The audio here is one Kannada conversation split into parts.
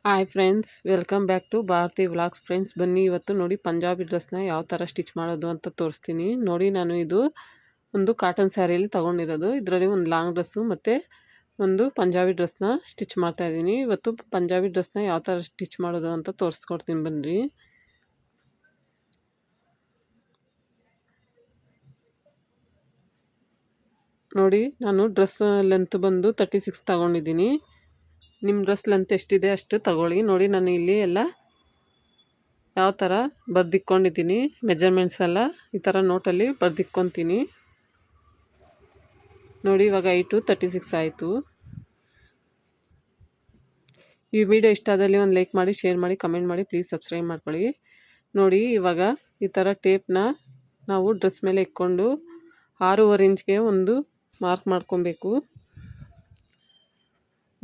Hi friends, welcome back to Bharati vlogs. Friends, ಬನ್ನಿ ಇವತ್ತು ನೋಡಿ ಪಂಜಾಬಿ ಡ್ರೆಸ್ನ ಯಾವ ಥರ ಸ್ಟಿಚ್ ಮಾಡೋದು ಅಂತ ತೋರಿಸ್ತೀನಿ. ನೋಡಿ, ನಾನು ಇದು ಒಂದು ಕಾಟನ್ ಸ್ಯಾರಿಯಲ್ಲಿ ತೊಗೊಂಡಿರೋದು. ಇದರಲ್ಲಿ ಒಂದು ಲಾಂಗ್ ಡ್ರೆಸ್ಸು ಮತ್ತು ಒಂದು ಪಂಜಾಬಿ ಡ್ರೆಸ್ನ ಸ್ಟಿಚ್ ಮಾಡ್ತಾಯಿದ್ದೀನಿ. ಇವತ್ತು ಪಂಜಾಬಿ ಡ್ರೆಸ್ನ ಯಾವ ಥರ ಸ್ಟಿಚ್ ಮಾಡೋದು ಅಂತ ತೋರಿಸ್ಕೊಡ್ತೀನಿ ಬನ್ನಿರಿ. ನೋಡಿ, ನಾನು ಡ್ರೆಸ್ ಲೆಂತ್ ಬಂದು 36 ತೊಗೊಂಡಿದ್ದೀನಿ. ನಿಮ್ಮ ಡ್ರೆಸ್ ಲೆಂತ್ ಎಷ್ಟಿದೆ ಅಷ್ಟು ತಗೊಳ್ಳಿ. ನೋಡಿ, ನಾನು ಇಲ್ಲಿ ಎಲ್ಲ ಯಾವ ಥರ ಬರ್ದಿಕ್ಕೊಂಡಿದ್ದೀನಿ, ಮೆಜರ್ಮೆಂಟ್ಸ್ ಎಲ್ಲ ಈ ಥರ ನೋಟಲ್ಲಿ ಬರ್ದಿಕ್ಕೊತೀನಿ. ನೋಡಿ, ಇವಾಗ 36 ಆಯಿತು. ಈ ವಿಡಿಯೋ ಇಷ್ಟ ಆದಲ್ಲಿ ಒಂದು ಲೈಕ್ ಮಾಡಿ, ಶೇರ್ ಮಾಡಿ, ಕಮೆಂಟ್ ಮಾಡಿ, ಪ್ಲೀಸ್ ಸಬ್ಸ್ಕ್ರೈಬ್ ಮಾಡ್ಕೊಳ್ಳಿ. ನೋಡಿ, ಇವಾಗ ಈ ಥರ ಟೇಪ್ನ ನಾವು ಡ್ರೆಸ್ ಮೇಲೆ ಇಟ್ಕೊಂಡು 6.5 ಇಂಚ್ಗೆ ಒಂದು ಮಾರ್ಕ್ ಮಾಡ್ಕೊಬೇಕು.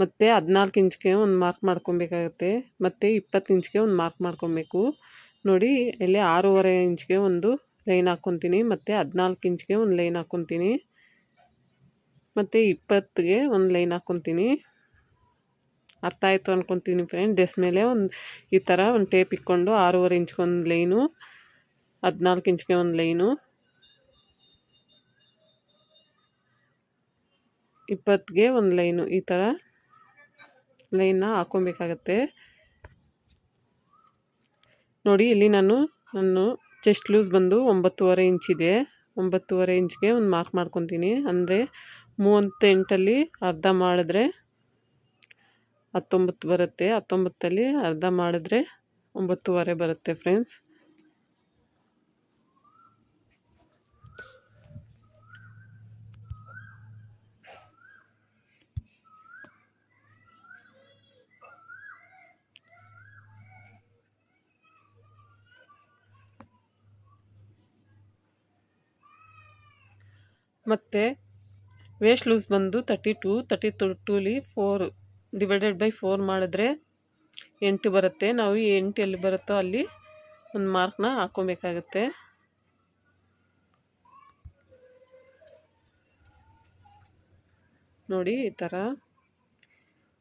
ಮತ್ತು 14 ಇಂಚ್ಗೆ ಒಂದು ಮಾರ್ಕ್ ಮಾಡ್ಕೊಬೇಕಾಗತ್ತೆ. ಮತ್ತು 20 ಇಂಚ್ಗೆ ಒಂದು ಮಾರ್ಕ್ ಮಾಡ್ಕೊಬೇಕು. ನೋಡಿ, ಇಲ್ಲಿ 6.5 ಇಂಚ್ಗೆ ಒಂದು ಲೈನ್ ಹಾಕ್ಕೊತೀನಿ. ಮತ್ತು 14 ಇಂಚ್ಗೆ ಒಂದು ಲೈನ್ ಹಾಕ್ಕೊತೀನಿ. ಮತ್ತು 20ಗೆ ಒಂದು ಲೈನ್ ಹಾಕ್ಕೊತೀನಿ. ಅರ್ಥ ಆಯಿತು ಅಂದ್ಕೊತೀನಿ ಫ್ರೆಂಡ್. ಡ್ರೆಸ್ ಮೇಲೆ ಈ ಥರ ಒಂದು ಟೇಪ್ ಇಟ್ಕೊಂಡು 6.5 ಇಂಚ್ಗೆ ಒಂದು ಲೈನು, 14 ಇಂಚ್ಗೆ ಒಂದು ಲೈನು, 20ಗೆ ಒಂದು ಲೈನು, ಈ ಥರ ಲೈನ್ನ ಹಾಕ್ಕೊಬೇಕಾಗತ್ತೆ. ನೋಡಿ, ಇಲ್ಲಿ ನಾನು ಚೆಸ್ಟ್ ಲೂಸ್ ಬಂದು 9.5 ಇಂಚಿದೆ. 9.5 ಇಂಚ್ಗೆ ಒಂದು ಮಾರ್ಕ್ ಮಾಡ್ಕೊತೀನಿ. ಅಂದರೆ 38ಅಲ್ಲಿ ಅರ್ಧ ಮಾಡಿದ್ರೆ 19 ಬರುತ್ತೆ. 19ಅಲ್ಲಿ ಅರ್ಧ ಮಾಡಿದ್ರೆ 9.5 ಬರುತ್ತೆ ಫ್ರೆಂಡ್ಸ್. ಮತ್ತು ವೇಸ್ಟ್ ಲೂಸ್ ಬಂದು 32ಲಿ 4 ಡಿವೈಡೆಡ್ ಬೈ 4 ಮಾಡಿದ್ರೆ 8 ಬರುತ್ತೆ. ನಾವು ಈ 8 ಎಲ್ಲಿ ಬರುತ್ತೋ ಅಲ್ಲಿ ಒಂದು ಮಾರ್ಕ್ನ ಹಾಕ್ಕೊಬೇಕಾಗತ್ತೆ. ನೋಡಿ, ಈ ಥರ.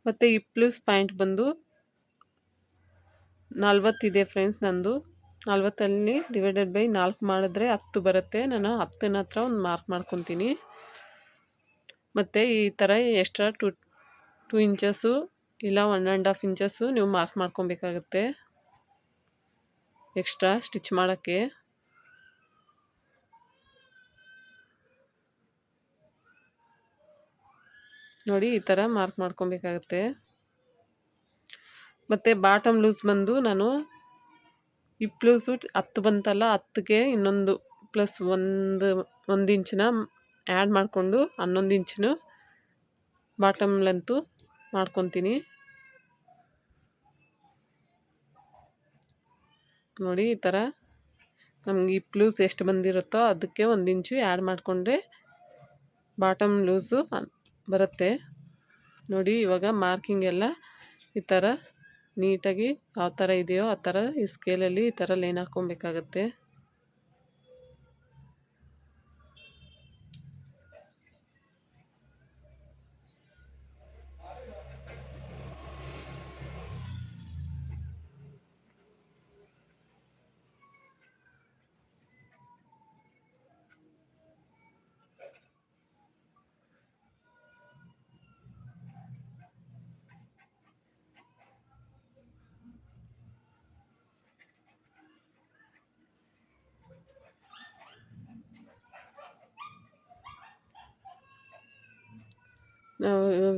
ಮತ್ತು ಹಿಪ್ ಲೂಸ್ ಪಾಯಿಂಟ್ ಬಂದು 40 ಇದೆ ಫ್ರೆಂಡ್ಸ್ ನಂದು. 40ಅಲ್ಲಿ ಡಿವೈಡೆಡ್ ಬೈ 4 ಮಾಡಿದ್ರೆ 10 ಬರುತ್ತೆ. ನಾನು 10ನ ಹತ್ರ ಒಂದು ಮಾರ್ಕ್ ಮಾಡ್ಕೊತೀನಿ. ಮತ್ತು ಈ ಥರ ಎಕ್ಸ್ಟ್ರಾ 2 ಇಂಚಸ್ಸು ಇಲ್ಲ 1.5 ಇಂಚಸ್ಸು ನೀವು ಮಾರ್ಕ್ ಮಾಡ್ಕೊಬೇಕಾಗತ್ತೆ ಎಕ್ಸ್ಟ್ರಾ ಸ್ಟಿಚ್ ಮಾಡೋಕ್ಕೆ. ನೋಡಿ, ಈ ಥರ ಮಾರ್ಕ್ ಮಾಡ್ಕೊಬೇಕಾಗತ್ತೆ. ಮತ್ತು ಬಾಟಮ್ ಲೂಸ್ ಬಂದು ನಾನು ಹಿಪ್ ಲೂಸು 10 ಬಂತಲ್ಲ, 10ಗೆ ಇನ್ನೊಂದು ಪ್ಲಸ್ ಒಂದು ಇಂಚನ್ನ ಆ್ಯಡ್ ಮಾಡಿಕೊಂಡು 11 ಇಂಚು ಬಾಟಮ್ ಲೆಂತು ಮಾಡ್ಕೊತೀನಿ. ನೋಡಿ, ಈ ಥರ ನಮ್ಗೆ ಹಿಪ್ ಲೂಸ್ ಎಷ್ಟು ಬಂದಿರುತ್ತೋ ಅದಕ್ಕೆ 1 ಇಂಚು ಆ್ಯಡ್ ಮಾಡಿಕೊಂಡ್ರೆ ಬಾಟಮ್ ಲೂಸು ಬರುತ್ತೆ. ನೋಡಿ, ಇವಾಗ ಮಾರ್ಕಿಂಗ್ ಎಲ್ಲ ಈ ಥರ ನೀಟಾಗಿ ಯಾವ ಥರ ಇದೆಯೋ ಆ ಥರ ಈ ಸ್ಕೇಲಲ್ಲಿ ಈ ಥರ ಲೈನ್ ಹಾಕ್ಕೊಬೇಕಾಗತ್ತೆ.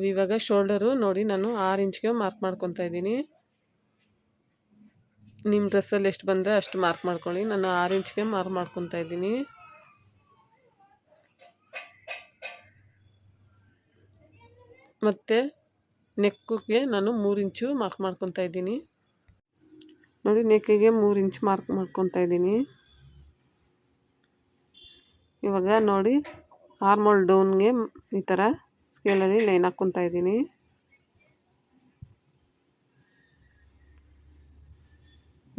ಇವಾಗ ಶೋಲ್ಡರು ನೋಡಿ, ನಾನು 6 ಇಂಚ್ಗೆ ಮಾರ್ಕ್ ಮಾಡ್ಕೊತಾ ಇದ್ದೀನಿ. ನಿಮ್ಮ ಡ್ರೆಸ್ಸಲ್ಲಿ ಎಷ್ಟು ಬಂದರೆ ಅಷ್ಟು ಮಾರ್ಕ್ ಮಾಡ್ಕೊಳ್ಳಿ. ನಾನು 6 ಇಂಚ್ಗೆ ಮಾರ್ಕ್ ಮಾಡ್ಕೊತಾ ಇದ್ದೀನಿ. ಮತ್ತು ನೆಕ್ಕಿಗೆ ನಾನು 3 ಇಂಚು ಮಾರ್ಕ್ ಮಾಡ್ಕೊತಾ ಇದ್ದೀನಿ. ನೋಡಿ, ನೆಕ್ಕಿಗೆ 3 ಇಂಚ್ ಮಾರ್ಕ್ ಮಾಡ್ಕೊತಾ ಇದ್ದೀನಿ. ಇವಾಗ ನೋಡಿ, ಆರ್ಮೋಲ್ ಡೌನ್ಗೆ ಈ ಥರ ಸ್ಕೇಲಲ್ಲಿ ಲೈನ್ ಹಾಕ್ಕೊತಾ ಇದ್ದೀನಿ.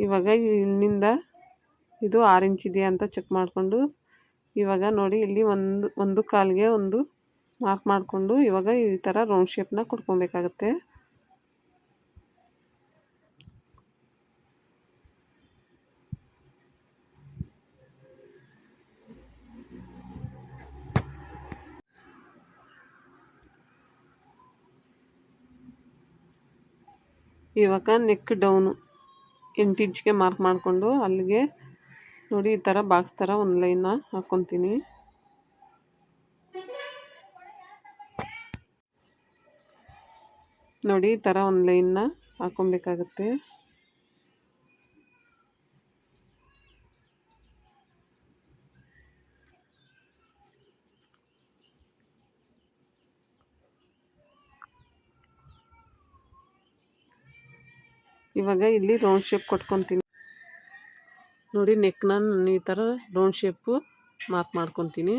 ಇವಾಗ ಇಲ್ಲಿಂದ ಇದು 6 ಇಂಚ್ ಇದೆಯಾ ಅಂತ ಚೆಕ್ ಮಾಡಿಕೊಂಡು ಇವಾಗ ನೋಡಿ, ಇಲ್ಲಿ ಒಂದು ಕಾಲಿಗೆ ಒಂದು ಮಾರ್ಕ್ ಮಾಡಿಕೊಂಡು ಇವಾಗ ಈ ಥರ ರೌಂಡ್ ಶೇಪ್ನ ಕೊಡ್ಕೊಬೇಕಾಗತ್ತೆ. ಇವಾಗ ನೆಕ್ ಡೌನು 8 ಇಂಚ್ಗೆ ಮಾರ್ಕ್ ಮಾಡಿಕೊಂಡು ಅಲ್ಲಿಗೆ ನೋಡಿ ಈ ಥರ ಬಾಕ್ಸ್ ಥರ ಒಂದು ಲೈನ್ನ ಹಾಕ್ಕೊತೀನಿ. ನೋಡಿ ಈ ಥರ ಒಂದು ಲೈನ್ನ ಹಾಕ್ಕೊಬೇಕಾಗುತ್ತೆ. ಇವಾಗ ಇಲ್ಲಿ ರೌಂಡ್ ಶೇಪ್ ಕೊಟ್ಕೊತೀನಿ. ನೋಡಿ ನೆಕ್ನ ನಾನು ಈ ಥರ ರೌಂಡ್ ಶೇಪು ಮಾರ್ಕ್ ಮಾಡ್ಕೊತೀನಿ.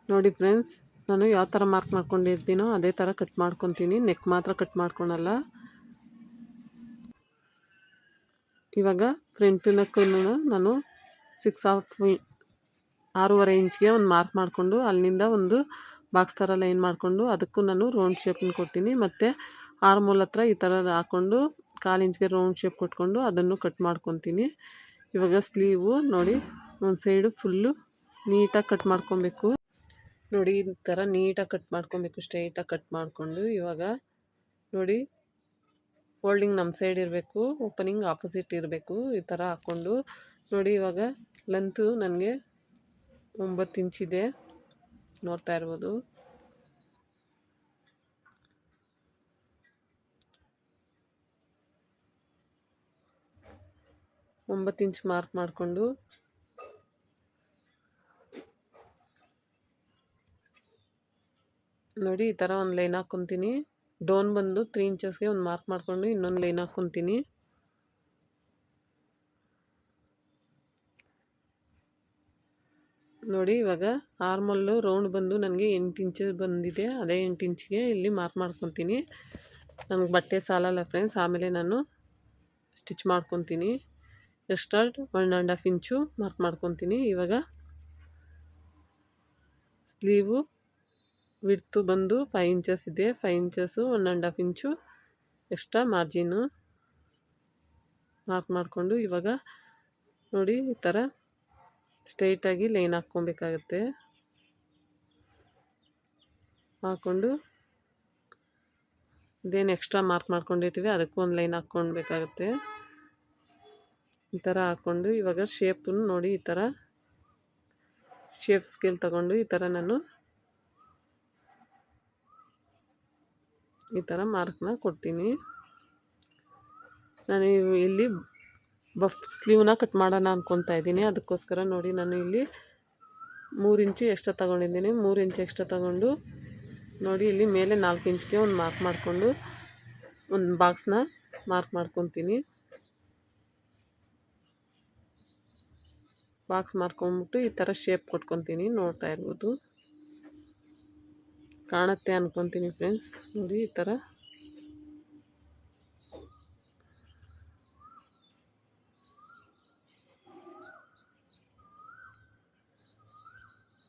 ನೋಡಿ ಫ್ರೆಂಡ್ಸ್, ನಾನು ಯಾವ ಥರ ಮಾರ್ಕ್ ಮಾಡ್ಕೊಂಡಿರ್ತೀನೋ ಅದೇ ಥರ ಕಟ್ ಮಾಡ್ಕೊತೀನಿ. ನೆಕ್ ಮಾತ್ರ ಕಟ್ ಮಾಡ್ಕೊಳಲ್ಲ. ಇವಾಗ ಫ್ರಂಟ್ ನೆಕ್ಕನ್ನು ನಾನು 6.5 ಇಂಚ್ಗೆ ಒಂದು ಮಾರ್ಕ್ ಮಾಡಿಕೊಂಡು ಅಲ್ಲಿಂದ ಒಂದು ಬಾಕ್ಸ್ ಥರ ಲೈನ್ ಮಾಡಿಕೊಂಡು ಅದಕ್ಕೂ ನಾನು ರೌಂಡ್ ಶೇಪನ್ನು ಕೊಡ್ತೀನಿ. ಮತ್ತು ಆರ್ಮೋಲ್ ಹತ್ರ ಈ ಥರ ಹಾಕ್ಕೊಂಡು 1/4 ಇಂಚ್ಗೆ ರೌಂಡ್ ಶೇಪ್ ಕೊಟ್ಕೊಂಡು ಅದನ್ನು ಕಟ್ ಮಾಡ್ಕೊತೀನಿ. ಇವಾಗ ಸ್ಲೀವು ನೋಡಿ ಒಂದು ಸೈಡು ಫುಲ್ಲು ನೀಟಾಗಿ ಕಟ್ ಮಾಡ್ಕೊಬೇಕು. ನೋಡಿ ಈ ಥರ ನೀಟಾಗಿ ಕಟ್ ಮಾಡ್ಕೊಬೇಕು, ಸ್ಟ್ರೈಟಾಗಿ ಕಟ್ ಮಾಡಿಕೊಂಡು ಇವಾಗ ನೋಡಿ ಫೋಲ್ಡಿಂಗ್ ನಮ್ಮ ಸೈಡ್ ಇರಬೇಕು, ಓಪನಿಂಗ್ ಆಪೋಸಿಟ್ ಇರಬೇಕು. ಈ ಥರ ಹಾಕ್ಕೊಂಡು ನೋಡಿ ಇವಾಗ ಲೆಂತು ನನಗೆ 9 ಇಂಚಿದೆ, ನೋಡ್ತಾ ಇರ್ಬೋದು. ಒಂಬತ್ತು ಇಂಚ್ ಮಾರ್ಕ್ ಮಾಡಿಕೊಂಡು ನೋಡಿ ಈ ಥರ ಒಂದು ಲೈನ್ ಹಾಕ್ಕೊತೀನಿ. ಡೌನ್ ಬಂದು 3 ಇಂಚಸ್ಗೆ ಒಂದು ಮಾರ್ಕ್ ಮಾಡಿಕೊಂಡು ಇನ್ನೊಂದು ಲೈನ್ ಹಾಕ್ಕೊತೀನಿ. ನೋಡಿ ಇವಾಗ ಆರ್ಮಲ್ಲು ರೌಂಡ್ ಬಂದು ನನಗೆ 8 ಇಂಚ್ ಬಂದಿದೆ. ಅದೇ 8 ಇಂಚ್ಗೆ ಇಲ್ಲಿ ಮಾರ್ಕ್ ಮಾಡ್ಕೊತೀನಿ. ನನಗೆ ಬಟ್ಟೆ ಸಾಲಲ್ಲ ಫ್ರೆಂಡ್ಸ್, ಆಮೇಲೆ ನಾನು ಸ್ಟಿಚ್ ಮಾಡ್ಕೊತೀನಿ. ಎಕ್ಸ್ಟ್ರಾ 1.5 ಇಂಚು ಮಾರ್ಕ್ ಮಾಡ್ಕೊತೀನಿ. ಇವಾಗ ಸ್ಲೀವು ವಿಡ್ತು ಬಂದು 5 ಇಂಚಸ್ ಇದೆ. 5 ಇಂಚಸ್ಸು 1.5 ಇಂಚು ಎಕ್ಸ್ಟ್ರಾ ಮಾರ್ಜಿನು ಮಾರ್ಕ್ ಮಾಡಿಕೊಂಡು ಇವಾಗ ನೋಡಿ ಈ ಥರ ಸ್ಟ್ರೈಟಾಗಿ ಲೈನ್ ಹಾಕ್ಕೊಬೇಕಾಗತ್ತೆ. ಹಾಕ್ಕೊಂಡು ಇದೇನು ಎಕ್ಸ್ಟ್ರಾ ಮಾರ್ಕ್ ಮಾಡ್ಕೊಂಡಿರ್ತೀವಿ ಅದಕ್ಕೂ ಒಂದು ಲೈನ್ ಹಾಕ್ಕೊಳ್ಬೇಕಾಗತ್ತೆ. ಈ ಥರ ಹಾಕ್ಕೊಂಡು ಇವಾಗ ಶೇಪನ್ನು ನೋಡಿ ಈ ಥರ ಶೇಪ್ ಸ್ಕೇಲ್ ತಗೊಂಡು ಈ ಥರ ನಾನು ಈ ಥರ ಮಾರ್ಕ್ನ ಕೊಡ್ತೀನಿ. ನಾನು ಇಲ್ಲಿ ಬಫ್ ಸ್ಲೀವ್ನ ಕಟ್ ಮಾಡೋಣ ಅಂದ್ಕೊತಾ ಇದ್ದೀನಿ. ಅದಕ್ಕೋಸ್ಕರ ನೋಡಿ ನಾನು ಇಲ್ಲಿ 3 ಇಂಚು ಎಕ್ಸ್ಟ್ರಾ ತೊಗೊಂಡಿದ್ದೀನಿ. 3 ಇಂಚ್ ಎಕ್ಸ್ಟ್ರಾ ತೊಗೊಂಡು ನೋಡಿ ಇಲ್ಲಿ ಮೇಲೆ 4 ಇಂಚ್ಗೆ ಒಂದು ಮಾರ್ಕ್ ಮಾಡಿಕೊಂಡು ಒಂದು ಬಾಕ್ಸ್ನ ಮಾರ್ಕ್ ಮಾಡ್ಕೊತೀನಿ. ಬಾಕ್ಸ್ ಮಾಡ್ಕೊಂಬಿಟ್ಟು ಈ ಥರ ಶೇಪ್ ಕೊಟ್ಕೊತೀನಿ. ನೋಡ್ತಾ ಇರ್ಬೋದು, ಕಾಣುತ್ತೆ ಅಂದ್ಕೊತೀನಿ ಫ್ರೆಂಡ್ಸ್. ನೋಡಿ ಈ ಥರ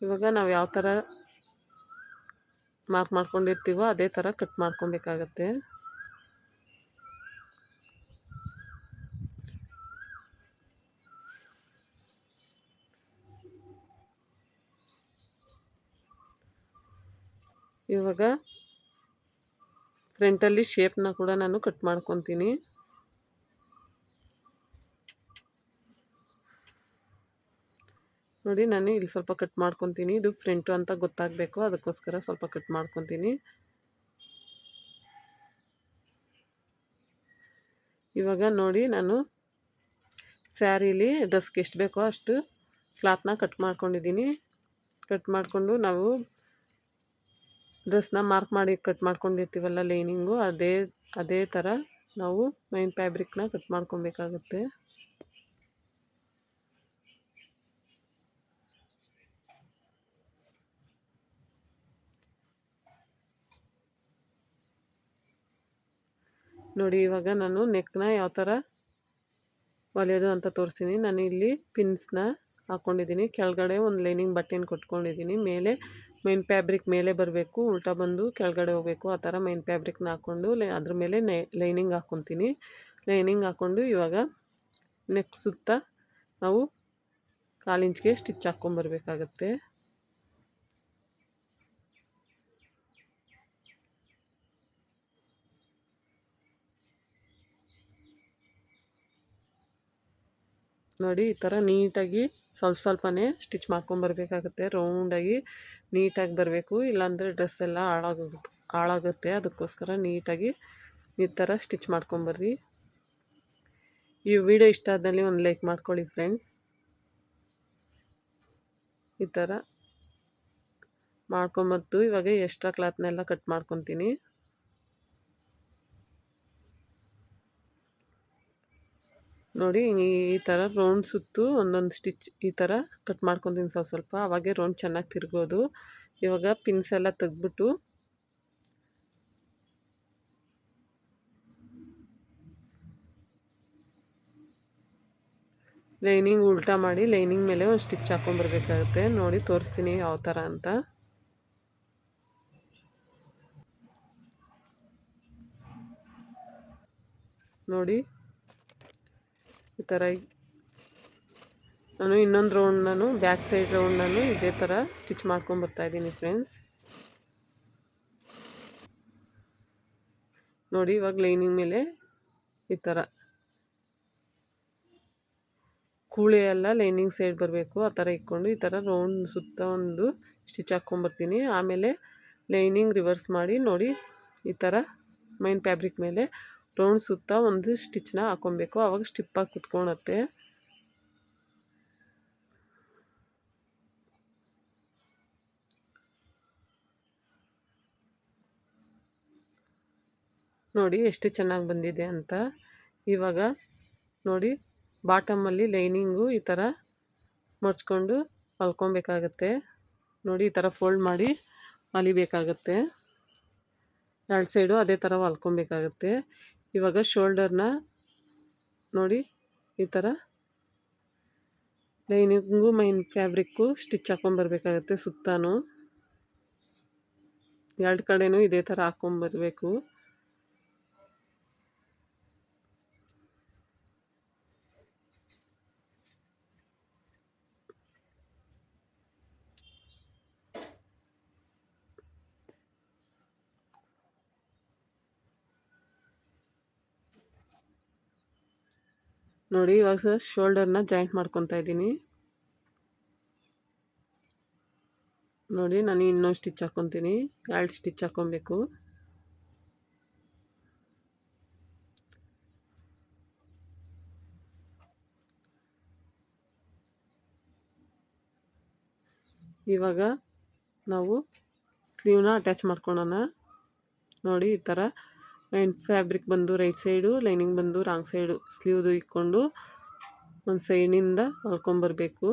ಇವಾಗ ನಾವು ಯಾವ ಥರ ಮಾರ್ಕ್ ಮಾಡ್ಕೊಂಡಿರ್ತೀವೋ ಅದೇ ಥರ ಕಟ್ ಮಾಡ್ಕೊಬೇಕಾಗತ್ತೆ. ಇವಾಗ ಫ್ರಂಟಲ್ಲಿ ಶೇಪ್ನ ಕೂಡ ನಾನು ಕಟ್ ಮಾಡ್ಕೊತೀನಿ. ನೋಡಿ ನಾನು ಇಲ್ಲಿ ಸ್ವಲ್ಪ ಕಟ್ ಮಾಡ್ಕೊತೀನಿ. ಇದು ಫ್ರಂಟು ಅಂತ ಗೊತ್ತಾಗಬೇಕು, ಅದಕ್ಕೋಸ್ಕರ ಸ್ವಲ್ಪ ಕಟ್ ಮಾಡ್ಕೊತೀನಿ. ಇವಾಗ ನೋಡಿ ನಾನು ಸ್ಯಾರೀಲಿ ಡ್ರೆಸ್ಗೆ ಎಷ್ಟು ಬೇಕೋ ಅಷ್ಟು ಕ್ಲಾತ್ನ ಕಟ್ ಮಾಡ್ಕೊಂಡಿದ್ದೀನಿ. ಕಟ್ ಮಾಡಿಕೊಂಡು ನಾವು ಡ್ರೆಸ್ನ ಮಾರ್ಕ್ ಮಾಡಿ ಕಟ್ ಮಾಡ್ಕೊಂಡಿರ್ತೀವಲ್ಲ ಲೈನಿಂಗು, ಅದೇ ಥರ ನಾವು ಮೈನ್ ಫ್ಯಾಬ್ರಿಕ್ನ ಕಟ್ ಮಾಡ್ಕೊಬೇಕಾಗುತ್ತೆ. ನೋಡಿ ಇವಾಗ ನಾನು ನೆಕ್ನ ಯಾವ ಥರ ಹೊಲಿಯೋದು ಅಂತ ತೋರಿಸ್ತೀನಿ. ನಾನು ಇಲ್ಲಿ ಪಿನ್ಸ್ನ ಹಾಕ್ಕೊಂಡಿದ್ದೀನಿ. ಕೆಳಗಡೆ ಒಂದು ಲೈನಿಂಗ್ ಬಟ್ಟೆನ ಕೊಟ್ಕೊಂಡಿದ್ದೀನಿ. ಮೇಲೆ ಮೈನ್ ಫ್ಯಾಬ್ರಿಕ್ ಮೇಲೆ ಬರಬೇಕು, ಉಲ್ಟಾ ಬಂದು ಕೆಳಗಡೆ ಹೋಗಬೇಕು. ಆ ಥರ ಮೈನ್ ಫ್ಯಾಬ್ರಿಕ್ನ ಹಾಕ್ಕೊಂಡು ಅದ್ರ ಮೇಲೆ ಲೈನಿಂಗ್ ಹಾಕ್ಕೊತೀನಿ. ಲೈನಿಂಗ್ ಹಾಕ್ಕೊಂಡು ಇವಾಗ ನೆಕ್ ಸುತ್ತ ನಾವು 1/4 ಇಂಚ್ಗೆ ಸ್ಟಿಚ್ ಹಾಕ್ಕೊಂಬರ್ಬೇಕಾಗತ್ತೆ. ನೋಡಿ ಈ ಥರ ನೀಟಾಗಿ ಸ್ವಲ್ಪನೇ ಸ್ಟಿಚ್ ಮಾಡ್ಕೊಂಬರ್ಬೇಕಾಗತ್ತೆ. ರೌಂಡಾಗಿ ನೀಟಾಗಿ ಬರಬೇಕು, ಇಲ್ಲಾಂದರೆ ಡ್ರೆಸ್ ಎಲ್ಲ ಹಾಳಾಗುತ್ತೆ. ಅದಕ್ಕೋಸ್ಕರ ನೀಟಾಗಿ ಈ ಥರ ಸ್ಟಿಚ್ ಮಾಡ್ಕೊಂಬರ್ರಿ. ಈ ವಿಡಿಯೋ ಇಷ್ಟ ಆದಲ್ಲಿ ಒಂದು ಲೈಕ್ ಮಾಡ್ಕೊಳ್ಳಿ ಫ್ರೆಂಡ್ಸ್. ಈ ಥರ ಮಾಡ್ಕೊಂಬತ್ತು ಇವಾಗ ಎಕ್ಸ್ಟ್ರಾ ಕ್ಲಾತ್ನೆಲ್ಲ ಕಟ್ ಮಾಡ್ಕೊತೀನಿ. ನೋಡಿ ಈ ಥರ ರೌಂಡ್ ಸುತ್ತು ಒಂದೊಂದು ಸ್ಟಿಚ್ ಈ ಥರ ಕಟ್ ಮಾಡ್ಕೊತೀನಿ ಸ್ವಲ್ಪ, ಅವಾಗೆ ರೌಂಡ್ ಚೆನ್ನಾಗಿ ತಿರ್ಗೋದು. ಇವಾಗ ಪಿನ್ಸ್ ಎಲ್ಲ ತೆಗ್ದ್ಬಿಟ್ಟು ಲೈನಿಂಗ್ ಉಲ್ಟಾ ಮಾಡಿ ಲೈನಿಂಗ್ ಮೇಲೆ ಒಂದು ಸ್ಟಿಚ್ ಹಾಕ್ಕೊಂಬರ್ಬೇಕಾಗುತ್ತೆ. ನೋಡಿ ತೋರಿಸ್ತೀನಿ ಯಾವ ಥರ ಅಂತ. ನೋಡಿ ಈ ಥರ ನಾನು ಇನ್ನೊಂದು ರೌಂಡ್ ಬ್ಯಾಕ್ ಸೈಡ್ ರೌಂಡ್ ಇದೇ ಥರ ಸ್ಟಿಚ್ ಮಾಡ್ಕೊಂಬರ್ತಾಯಿದ್ದೀನಿ ಫ್ರೆಂಡ್ಸ್. ನೋಡಿ ಇವಾಗ ಲೈನಿಂಗ್ ಮೇಲೆ ಈ ಥರ ಕೂಳೆ ಎಲ್ಲ ಲೈನಿಂಗ್ ಸೈಡ್ ಬರಬೇಕು, ಆ ಥರ ಇಟ್ಕೊಂಡು ಈ ಥರ ರೌಂಡ್ ಸುತ್ತ ಒಂದು ಸ್ಟಿಚ್ ಹಾಕ್ಕೊಂಬರ್ತೀನಿ. ಆಮೇಲೆ ಲೈನಿಂಗ್ ರಿವರ್ಸ್ ಮಾಡಿ ನೋಡಿ ಈ ಥರ ಮೈನ್ ಫ್ಯಾಬ್ರಿಕ್ ಮೇಲೆ ರೌಂಡ್ ಸುತ್ತ ಒಂದು ಸ್ಟಿಚ್ನ ಹಾಕ್ಕೊಬೇಕು, ಆವಾಗ ಸ್ಟಿಪ್ಪಾಗಿ ಕುತ್ಕೊಳತ್ತೆ. ನೋಡಿ ಎಷ್ಟು ಚೆನ್ನಾಗಿ ಬಂದಿದೆ ಅಂತ. ಇವಾಗ ನೋಡಿ ಬಾಟಮಲ್ಲಿ ಲೈನಿಂಗು ಈ ಥರ ಮಡ್ಚ್ಕೊಂಡು ಹೊಲ್ಕೊಬೇಕಾಗತ್ತೆ. ನೋಡಿ ಈ ಥರ ಫೋಲ್ಡ್ ಮಾಡಿ ಹೊಲಿಬೇಕಾಗತ್ತೆ. 2 ಸೈಡು ಅದೇ ಥರ ಹೊಲ್ಕೊಬೇಕಾಗತ್ತೆ. ಇವಾಗ ಶೋಲ್ಡರ್ನ ನೋಡಿ ಈ ಥರ ಲೈನಿಂಗು ಮೈನ್ ಫ್ಯಾಬ್ರಿಕ್ಕು ಸ್ಟಿಚ್ ಹಾಕ್ಕೊಂಬರ್ಬೇಕಾಗತ್ತೆ. ಸುತ್ತಾನು 2 ಕಡೆನೂ ಇದೇ ಥರ ಹಾಕ್ಕೊಂಬರ್ಬೇಕು. ನೋಡಿ ಇವಾಗ ಶೋಲ್ಡರ್ನ ಜಾಯಿಂಟ್ ಮಾಡ್ಕೊತಾ ಇದ್ದೀನಿ. ನೋಡಿ ನಾನು ಇನ್ನೊಂದು ಸ್ಟಿಚ್ ಹಾಕ್ಕೊತೀನಿ, 2 ಸ್ಟಿಚ್ ಹಾಕ್ಕೊಬೇಕು. ಇವಾಗ ನಾವು ಸ್ಲೀವ್ನ ಅಟ್ಯಾಚ್ ಮಾಡ್ಕೊಳ್ಳೋಣ. ನೋಡಿ ಈ ಥರ ಮೈನ್ ಫ್ಯಾಬ್ರಿಕ್ ಬಂದು ರೈಟ್ ಸೈಡು, ಲೈನಿಂಗ್ ಬಂದು ರಾಂಗ್ ಸೈಡು ಸ್ಲೀವ್ದು ಇಟ್ಕೊಂಡು ಒಂದು ಸೈಡಿಂದ ಹೊಲ್ಕೊಂಬರ್ಬೇಕು.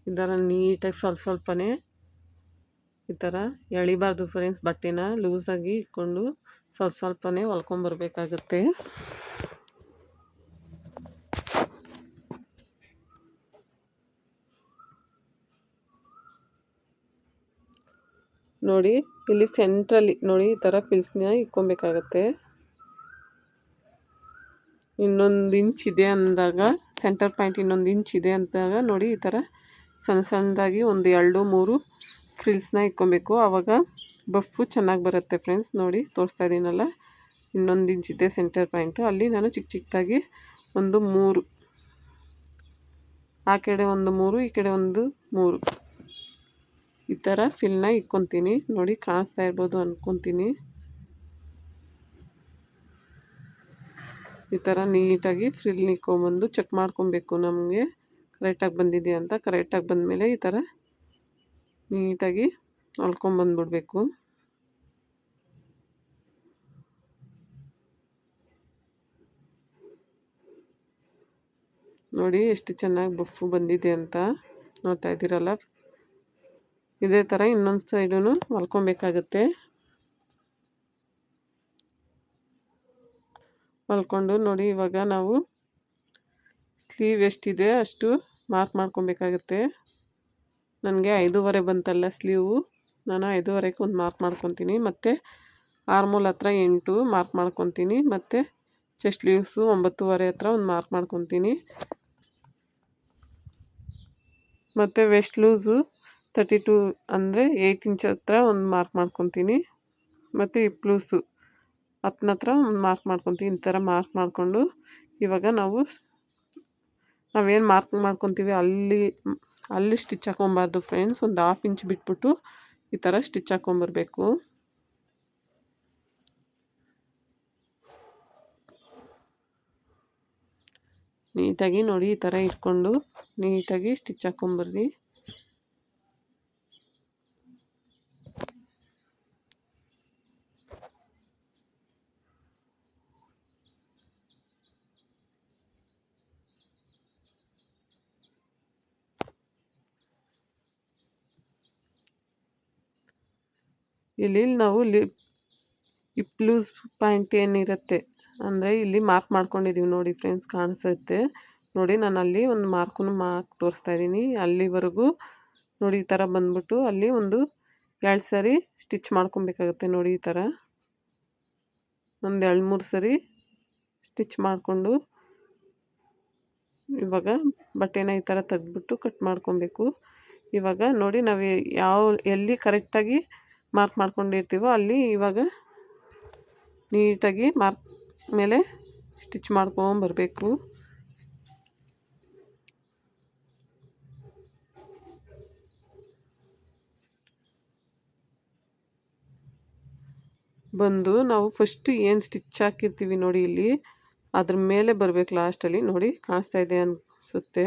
ಈ ಥರ ನೀಟಾಗಿ ಸ್ವಲ್ಪನೇ ಈ ಥರ ಎಳಿಬಾರ್ದು ಫ್ರೆಂಡ್ಸ್. ಬಟ್ಟೆನ ಲೂಸಾಗಿ ಇಟ್ಕೊಂಡು ಸ್ವಲ್ಪನೇ ಹೊಲ್ಕೊಂಬರ್ಬೇಕಾಗತ್ತೆ. ನೋಡಿ ಇಲ್ಲಿ ಸೆಂಟ್ರಲ್ಲಿ ನೋಡಿ ಈ ಥರ ಫಿಲ್ಸ್ನ ಇಟ್ಕೊಬೇಕಾಗತ್ತೆ. ಇನ್ನೊಂದು ಇಂಚ್ ಇದೆ ಅಂದಾಗ ಸೆಂಟರ್ ಪಾಯಿಂಟ್ ಇನ್ನೊಂದು ಇಂಚ್ ಇದೆ ಅಂದಾಗ ನೋಡಿ ಈ ಥರ ಸಣ್ಣದಾಗಿ ಒಂದು 2-3 ಫ್ರಿಲ್ಸ್ನ ಇಟ್ಕೊಬೇಕು, ಆವಾಗ ಬಫ್ಫು ಚೆನ್ನಾಗಿ ಬರುತ್ತೆ ಫ್ರೆಂಡ್ಸ್. ನೋಡಿ ತೋರಿಸ್ತಾ ಇದ್ದೀನಲ್ಲ, ಇನ್ನೊಂದು ಇಂಚ್ ಇದೆ ಸೆಂಟರ್ ಪಾಯಿಂಟು, ಅಲ್ಲಿ ನಾನು ಚಿಕ್ಕದಾಗಿ ಒಂದು 3 ಆ ಕಡೆ ಒಂದು 3 ಈ ಕಡೆ ಒಂದು 3 ಈ ಥರ ಫಿಲ್ನ ಇಟ್ಕೊತೀನಿ. ನೋಡಿ ಕಾಣಿಸ್ತಾ ಇರ್ಬೋದು ಅಂದ್ಕೊತೀನಿ. ಈ ಥರ ನೀಟಾಗಿ ಫ್ರಿಲ್ ಇಟ್ಕೊಂಬಂದು ಚೆಕ್ ಮಾಡ್ಕೊಬೇಕು ನಮಗೆ ಕರೆಕ್ಟಾಗಿ ಬಂದಿದೆ ಅಂತ. ಕರೆಕ್ಟಾಗಿ ಬಂದಮೇಲೆ ಈ ಥರ ನೀಟಾಗಿ ಹೊಲ್ಕೊಂಬಂದ್ಬಿಡ್ಬೇಕು. ನೋಡಿ ಎಷ್ಟು ಚೆನ್ನಾಗಿ ಬಫ್ಫು ಬಂದಿದೆ ಅಂತ ನೋಡ್ತಾ ಇದ್ದೀರಲ್ಲ. ಇದೇ ಥರ ಇನ್ನೊಂದು ಸೈಡೂ ಹೊಲ್ಕೊಬೇಕಾಗತ್ತೆ. ಹೊಲ್ಕೊಂಡು ನೋಡಿ ಇವಾಗ ನಾವು ಸ್ಲೀವ್ ಎಷ್ಟಿದೆ ಅಷ್ಟು ಮಾರ್ಕ್ ಮಾಡ್ಕೊಬೇಕಾಗತ್ತೆ. ನನಗೆ 5.5 ಬಂತಲ್ಲ ಸ್ಲೀವು, ನಾನು 5.5ಕ್ಕೆ ಒಂದು ಮಾರ್ಕ್ ಮಾಡ್ಕೊತೀನಿ. ಮತ್ತು ಆರ್ಮೋಲ್ ಹತ್ರ 8 ಮಾರ್ಕ್ ಮಾಡ್ಕೊತೀನಿ. ಮತ್ತು ಚೆಸ್ಟ್ ಲೀವ್ಸು 9.5 ಹತ್ರ ಒಂದು ಮಾರ್ಕ್ ಮಾಡ್ಕೊತೀನಿ. ಮತ್ತು ವೆಸ್ಟ್ ಲೂಸು 32 ಅಂದರೆ 8 ಇಂಚ್ ಹತ್ರ ಒಂದು ಮಾರ್ಕ್ ಮಾಡ್ಕೊತೀನಿ. ಮತ್ತು ಹಿಪ್ ಲೂಸು 10 ಹತ್ರ ಒಂದು ಮಾರ್ಕ್ ಮಾಡ್ಕೊತೀನಿ. ಈ ಥರ ಮಾರ್ಕ್ ಮಾಡಿಕೊಂಡು ಇವಾಗ ನಾವೇನು ಮಾರ್ಕ್ ಮಾಡ್ಕೊತೀವಿ ಅಲ್ಲಿ ಸ್ಟಿಚ್ ಹಾಕೊಬಾರ್ದು ಫ್ರೆಂಡ್ಸ್. ಒಂದು 1/2 ಇಂಚ್ ಬಿಟ್ಬಿಟ್ಟು ಈ ಥರ ಸ್ಟಿಚ್ ಹಾಕ್ಕೊಂಬರ್ಬೇಕು. ನೀಟಾಗಿ ನೋಡಿ ಈ ಥರ ಇಟ್ಕೊಂಡು ನೀಟಾಗಿ ಸ್ಟಿಚ್ ಹಾಕ್ಕೊಂಬರ್ರಿ. ಇಲ್ಲಿ ನಾವು ಹಿಪ್ ಲೂಸ್ ಪಾಯಿಂಟ್ ಏನಿರುತ್ತೆ ಅಂದರೆ ಇಲ್ಲಿ ಮಾರ್ಕ್ ಮಾಡ್ಕೊಂಡಿದ್ದೀವಿ ನೋಡಿ ಫ್ರೆಂಡ್ಸ್, ಕಾಣಿಸುತ್ತೆ ನೋಡಿ. ನಾನು ಅಲ್ಲಿ ಒಂದು ಮಾರ್ಕ್ ತೋರಿಸ್ತಾ ಇದ್ದೀನಿ. ಅಲ್ಲಿವರೆಗೂ ನೋಡಿ ಈ ಥರ ಬಂದ್ಬಿಟ್ಟು ಅಲ್ಲಿ ಒಂದು 2 ಸರಿ ಸ್ಟಿಚ್ ಮಾಡ್ಕೊಬೇಕಾಗುತ್ತೆ ನೋಡಿ. ಈ ಥರ ಒಂದು 2-3 ಸರಿ ಸ್ಟಿಚ್ ಮಾಡಿಕೊಂಡು ಇವಾಗ ಬಟ್ಟೆನ ಈ ಥರ ತೆಗೆದ್ಬಿಟ್ಟು ಕಟ್ ಮಾಡ್ಕೊಬೇಕು. ಇವಾಗ ನೋಡಿ ನಾವು ಎಲ್ಲಿ ಕರೆಕ್ಟಾಗಿ ಮಾರ್ಕ್ ಮಾಡ್ಕೊಂಡಿರ್ತೀವೋ ಅಲ್ಲಿ ಇವಾಗ ನೀಟಾಗಿ ಮಾರ್ಕ್ ಮೇಲೆ ಸ್ಟಿಚ್ ಮಾಡ್ಕೊಂಬರ್ಬೇಕು. ಬಂದು ನಾವು ಫಸ್ಟ್ ಏನು ಸ್ಟಿಚ್ ಹಾಕಿರ್ತೀವಿ ನೋಡಿ ಇಲ್ಲಿ ಅದ್ರ ಮೇಲೆ ಬರಬೇಕು ಲಾಸ್ಟಲ್ಲಿ. ನೋಡಿ ಕಾಣಿಸ್ತಾ ಇದೆ ಅನಿಸುತ್ತೆ.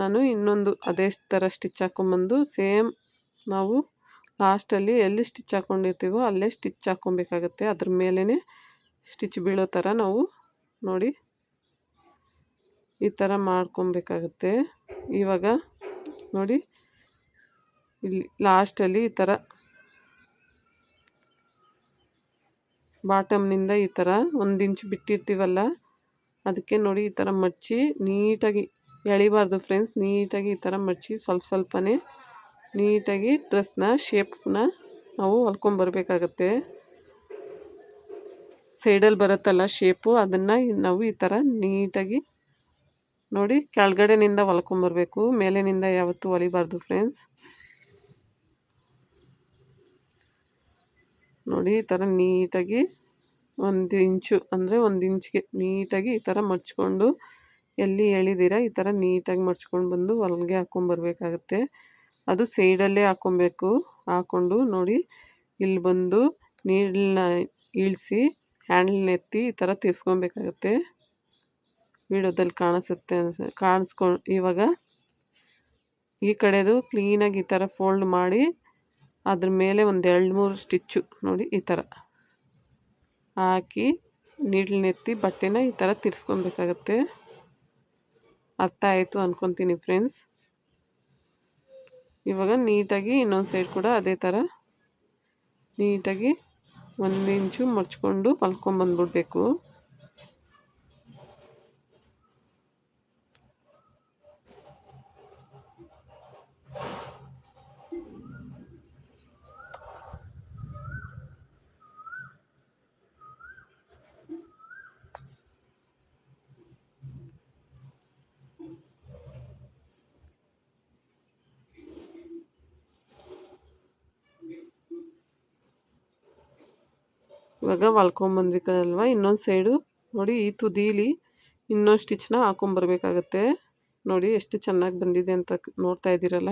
ನಾನು ಇನ್ನೊಂದು ಅದೇ ಥರ ಸ್ಟಿಚ್ ಹಾಕ್ಕೊಂಬಂದು ಸೇಮ್ ನಾವು ಲಾಸ್ಟಲ್ಲಿ ಎಲ್ಲಿ ಸ್ಟಿಚ್ ಹಾಕ್ಕೊಂಡಿರ್ತೀವೋ ಅಲ್ಲೇ ಸ್ಟಿಚ್ ಹಾಕ್ಕೊಬೇಕಾಗತ್ತೆ. ಅದ್ರ ಮೇಲೇ ಸ್ಟಿಚ್ ಬೀಳೋ ಥರ ನಾವು ನೋಡಿ ಈ ಥರ ಮಾಡ್ಕೊಬೇಕಾಗತ್ತೆ. ಇವಾಗ ನೋಡಿ ಇಲ್ಲಿ ಲಾಸ್ಟಲ್ಲಿ ಈ ಥರ ಬಾಟಮ್ನಿಂದ ಈ ಥರ 1 ಇಂಚ್ ಬಿಟ್ಟಿರ್ತೀವಲ್ಲ ಅದಕ್ಕೆ ನೋಡಿ ಈ ಥರ ಮಡಚಿ ನೀಟಾಗಿ ಎಳಿಬಾರ್ದು ಫ್ರೆಂಡ್ಸ್. ನೀಟಾಗಿ ಈ ಥರ ಮಡಚಿ ಸ್ವಲ್ಪನೇ ನೀಟಾಗಿ ಡ್ರೆಸ್ನ ಶೇಪ್ನ ನಾವು ಹೊಲ್ಕೊಂಬರ್ಬೇಕಾಗತ್ತೆ. ಸೈಡಲ್ಲಿ ಬರುತ್ತಲ್ಲ ಶೇಪು ಅದನ್ನು ನಾವು ಈ ಥರ ನೀಟಾಗಿ ನೋಡಿ ಕೆಳಗಡೆನಿಂದ ಹೊಲ್ಕೊಂಬರ್ಬೇಕು, ಮೇಲಿನಿಂದ ಯಾವತ್ತೂ ಹೊಲಿಬಾರ್ದು ಫ್ರೆಂಡ್ಸ್. ನೋಡಿ ಈ ಥರ ನೀಟಾಗಿ 1 ಇಂಚು ಅಂದರೆ 1 ಇಂಚ್ಗೆ ನೀಟಾಗಿ ಈ ಥರ ಮಡ್ಚ್ಕೊಂಡು ಎಲ್ಲಿ ಎಳಿದಿರ ಈ ಥರ ನೀಟಾಗಿ ಮಡ್ಚ್ಕೊಂಡು ಬಂದು ಹೊಲಿಗೆ ಹಾಕ್ಕೊಂಬರ್ಬೇಕಾಗತ್ತೆ. ಅದು ಸೈಡಲ್ಲೇ ಹಾಕ್ಕೊಂಡು ನೋಡಿ ಇಲ್ಲಿ ಬಂದು ನೀಡಲ್ನ ಇಳಿಸಿ ಹ್ಯಾಂಡಲ್ನ ಎತ್ತಿ ಈ ಥರ ತಿರ್ಸ್ಕೊಬೇಕಾಗತ್ತೆ. ವಿಡಿಯೋದಲ್ಲಿ ಕಾಣಿಸುತ್ತೆ ಇವಾಗ ಈ ಕಡೆದು ಕ್ಲೀನಾಗಿ ಈ ಥರ ಫೋಲ್ಡ್ ಮಾಡಿ ಅದ್ರ ಮೇಲೆ ಒಂದು 2-3 ಸ್ಟಿಚ್ಚು ನೋಡಿ ಈ ಥರ ಹಾಕಿ ನೀಡಲ್ನೆತ್ತಿ ಬಟ್ಟೆನ ಈ ಥರ ತಿರ್ಸ್ಕೊಬೇಕಾಗತ್ತೆ. ಅರ್ಥ ಆಯಿತು ಅಂದ್ಕೊತೀನಿ ಫ್ರೆಂಡ್ಸ್. ಇವಾಗ ನೀಟಾಗಿ ಇನ್ನೊಂದು ಸೈಡ್ ಕೂಡ ಅದೇ ಥರ ನೀಟಾಗಿ 1 ಇಂಚು ಮಡ್ಚ್ಕೊಂಡು ಹೊಲ್ಕೊಂಬಂದ್ಬಿಡ್ಬೇಕು. ಇವಾಗ ಹೊಲ್ಕೊಂಬಂದ್ಬೇಕಲ್ವ ಇನ್ನೊಂದು ಸೈಡು ನೋಡಿ ಈ ತುದೀಲಿ ಇನ್ನೊಂದು ಸ್ಟಿಚ್ನ ಹಾಕ್ಕೊಂಬರ್ಬೇಕಾಗತ್ತೆ. ನೋಡಿ ಎಷ್ಟು ಚೆನ್ನಾಗಿ ಬಂದಿದೆ ಅಂತ ನೋಡ್ತಾ ಇದ್ದೀರಲ್ಲ.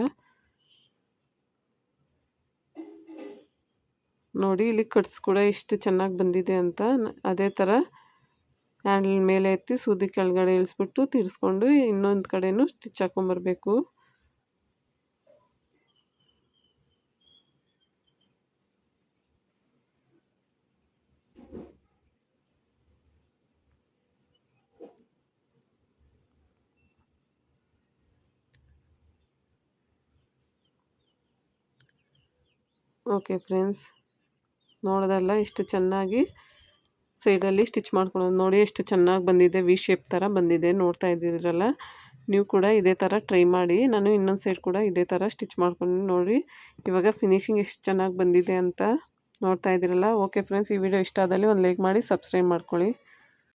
ನೋಡಿ ಇಲ್ಲಿ ಕಟ್ಸ್ ಕೂಡ ಎಷ್ಟು ಚೆನ್ನಾಗಿ ಬಂದಿದೆ ಅಂತ. ಅದೇ ಥರ ಹ್ಯಾಂಡಲ್ ಮೇಲೆ ಎತ್ತಿ ಸೂದಿ ಕೆಳಗಡೆ ಇಳಿಸ್ಬಿಟ್ಟು ತಿರ್ಸ್ಕೊಂಡು ಇನ್ನೊಂದು ಕಡೆನೂ ಸ್ಟಿಚ್ ಹಾಕ್ಕೊಂಬರ್ಬೇಕು. ಓಕೆ ಫ್ರೆಂಡ್ಸ್, ನೋಡೋದಲ್ಲ ಎಷ್ಟು ಚೆನ್ನಾಗಿ ಸೈಡಲ್ಲಿ ಸ್ಟಿಚ್ ಮಾಡ್ಕೊಳ್ಳೋದು ನೋಡಿ ಎಷ್ಟು ಚೆನ್ನಾಗಿ ಬಂದಿದೆ. ವಿ ಶೇಪ್ ಥರ ಬಂದಿದೆ ನೋಡ್ತಾ ಇದ್ದೀರಲ್ಲ. ನೀವು ಕೂಡ ಇದೇ ಥರ ಟ್ರೈ ಮಾಡಿ. ನಾನು ಇನ್ನೊಂದು ಸೈಡ್ ಕೂಡ ಇದೇ ಥರ ಸ್ಟಿಚ್ ಮಾಡ್ಕೊಂಡು ನೋಡಿ ಇವಾಗ ಫಿನಿಶಿಂಗ್ ಎಷ್ಟು ಚೆನ್ನಾಗಿ ಬಂದಿದೆ ಅಂತ ನೋಡ್ತಾ ಇದ್ದೀರಲ್ಲ. ಓಕೆ ಫ್ರೆಂಡ್ಸ್, ಈ ವಿಡಿಯೋ ಇಷ್ಟ ಆದಲ್ಲಿ ಒಂದು ಲೈಕ್ ಮಾಡಿ ಸಬ್ಸ್ಕ್ರೈಬ್ ಮಾಡ್ಕೊಳ್ಳಿ.